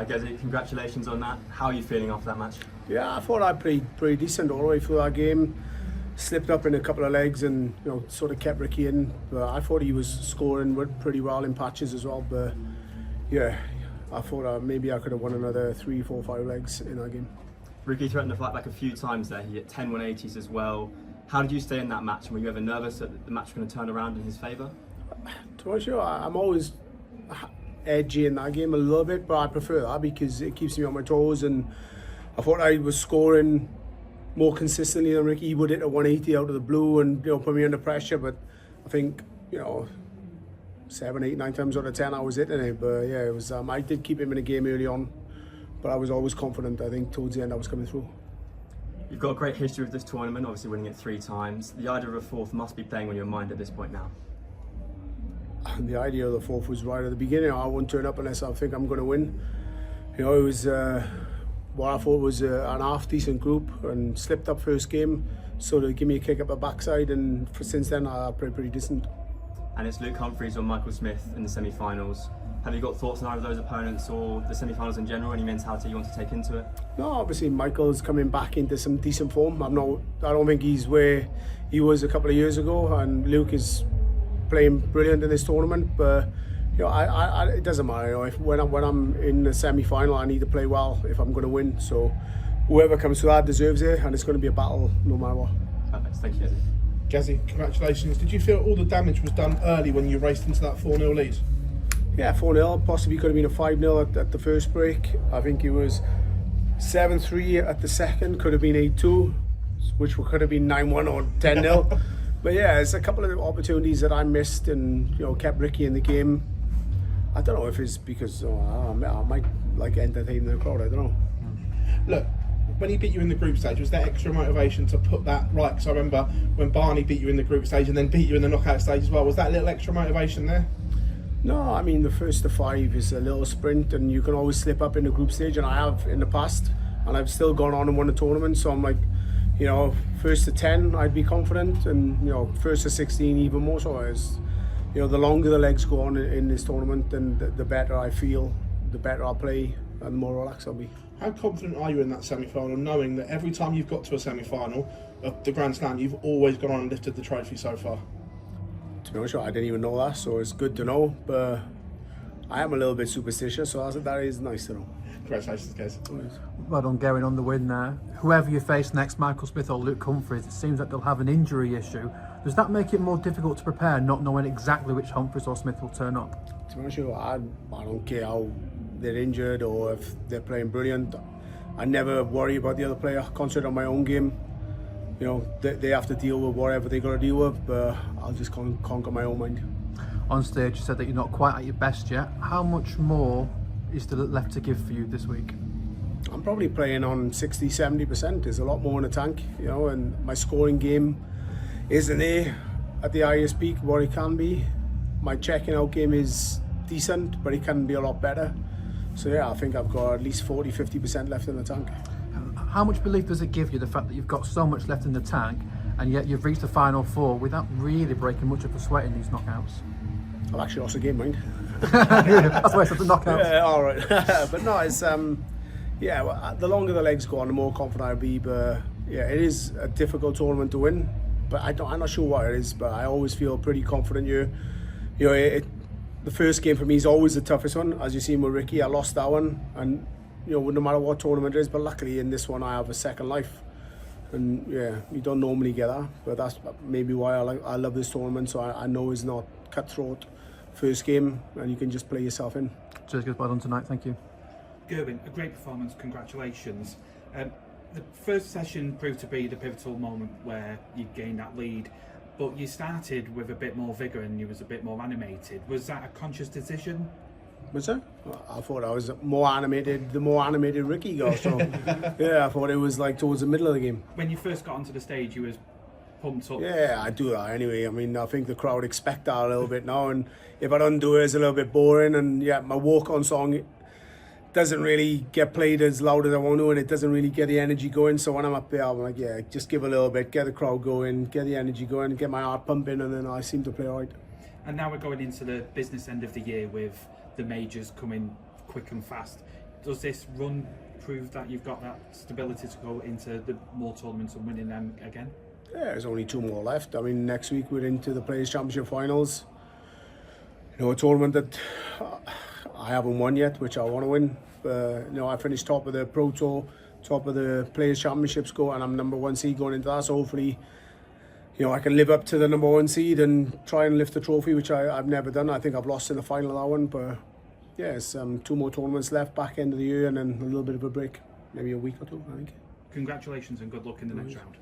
Hi Gezi, congratulations on that. How are you feeling after that match? Yeah, I thought I played pretty decent all the way through that game. Slipped up in a couple of legs and sort of kept Ricky in. But I thought he was scoring pretty well in patches as well. But yeah, I thought maybe I could have won another 3, 4, 5 legs in that game. Ricky threatened to fight back a few times there. He hit 10 180s as well. How did you stay in that match? Were you ever nervous that the match was going to turn around in his favour? To be sure, I'm always edgy in that game a little bit, but I prefer that because it keeps me on my toes. And I thought I was scoring more consistently than Ricky. He would hit a 180 out of the blue and put me under pressure. But I think 7, 8, 9 times out of 10 I was hitting it. But yeah, it was. I did keep him in the game early on, but I was always confident. I think towards the end I was coming through. You've got a great history with this tournament, obviously winning it 3 times. The idea of a fourth must be playing on your mind at this point now. And the idea of the fourth was right at the beginning. I won't turn up unless I think I'm going to win. It was what I thought was an half decent group and slipped up first game, so to give me a kick up the backside, and since then I played pretty decent. And it's Luke Humphries or Michael Smith in the semi-finals. Have you got thoughts on either of those opponents or the semi-finals in general? Any mentality you want to take into it? No, obviously Michael's coming back into some decent form. I don't think he's where he was a couple of years ago, and Luke is playing brilliant in this tournament. But it doesn't matter. When I'm in the semi-final, I need to play well if I'm going to win. So whoever comes through that deserves it, and it's going to be a battle no matter what. Perfect. Thank you, Gezi. Gezi, congratulations. Did you feel all the damage was done early when you raced into that 4-0 lead? Yeah, 4-0, possibly could have been a 5-0 at the first break. I think it was 7-3 at the second, could have been 8-2, which could have been 9-1 or 10-0. But yeah, there's a couple of opportunities that I missed and kept Ricky in the game. I don't know if it's because I might like entertain the crowd, I don't know. Look, when he beat you in the group stage, was there extra motivation to put that right? Because I remember when Barney beat you in the group stage and then beat you in the knockout stage as well. Was that a little extra motivation there? No, I mean the first to 5 is a little sprint, and you can always slip up in the group stage, and I have in the past, and I've still gone on and won a tournament. So I'm like, first to 10 I'd be confident, and first to 16 even more so. As the longer the legs go on in this tournament, then the better I feel, the better I'll play, and the more relaxed I'll be. How confident are you in that semi-final, knowing that every time you've got to a semi-final of the Grand Slam, you've always gone on and lifted the trophy so far? To be honest, I didn't even know that, so it's good to know. But I am a little bit superstitious, so that is nice to know. Congratulations, guys. Well done, Gerwyn, on the win there. Whoever you face next, Michael Smith or Luke Humphries, it seems that they'll have an injury issue. Does that make it more difficult to prepare, not knowing exactly which Humphries or Smith will turn up? To be honest, I don't care how they're injured or if they're playing brilliant. I never worry about the other player. Concentrate on my own game. They have to deal with whatever they got to deal with, but I'll just conquer my own mind. On stage, you said that you're not quite at your best yet. How much more is still left to give for you this week? I'm probably playing on 60, 70%. There's a lot more in the tank, and my scoring game isn't there at the highest peak what it can be. My checking out game is decent, but it can be a lot better. So yeah, I think I've got at least 40, 50% left in the tank. How much belief does it give you, the fact that you've got so much left in the tank, and yet you've reached the final 4 without really breaking much of a sweat in these knockouts? I've actually lost a game, mind. That's why I said the knockouts. Yeah, all right. But no, it's the longer the legs go on, the more confident I'll be. But yeah, it is a difficult tournament to win. But I'm not sure what it is. But I always feel pretty confident here. The first game for me is always the toughest one. As you've seen with Ricky, I lost that one, and no matter what tournament it is. But luckily in this one, I have a second life. And yeah, you don't normally get that, but that's maybe why I love this tournament. So I know it's not cutthroat first game, and you can just play yourself in. Cheers, guys. Well done tonight. Thank you. Gerwyn, a great performance. Congratulations. The first session proved to be the pivotal moment where you gained that lead, but you started with a bit more vigour and you was a bit more animated. Was that a conscious decision? Was it? I thought I was more animated, the more animated Ricky got. So yeah, I thought it was like towards the middle of the game. When you first got onto the stage, you was pumped up. Yeah, I do that anyway. I mean, I think the crowd expect that a little bit now, and if I don't do it, it's a little bit boring. And yeah, my walk-on song doesn't really get played as loud as I want to, and it doesn't really get the energy going. So when I'm up there, I'm like, yeah, just give a little bit, get the crowd going, get the energy going, get my heart pumping, and then I seem to play all right. And now we're going into the business end of the year with the majors coming quick and fast. Does this run prove that you've got that stability to go into the more tournaments and winning them again? Yeah, there's only 2 more left. I mean, next week we're into the Players' Championship finals. You know, a tournament that I haven't won yet, which I want to win. You know, I finished top of the Pro Tour, top of the Players' Championship score, and I'm number 1 seed going into that. So hopefully, you know, I can live up to the number 1 seed and try and lift the trophy, which I've never done. I think I've lost in the final of that one, but yeah, it's 2 more tournaments left, back end of the year, and then a little bit of a break, maybe a week or 2, I think. Congratulations and good luck in the next round.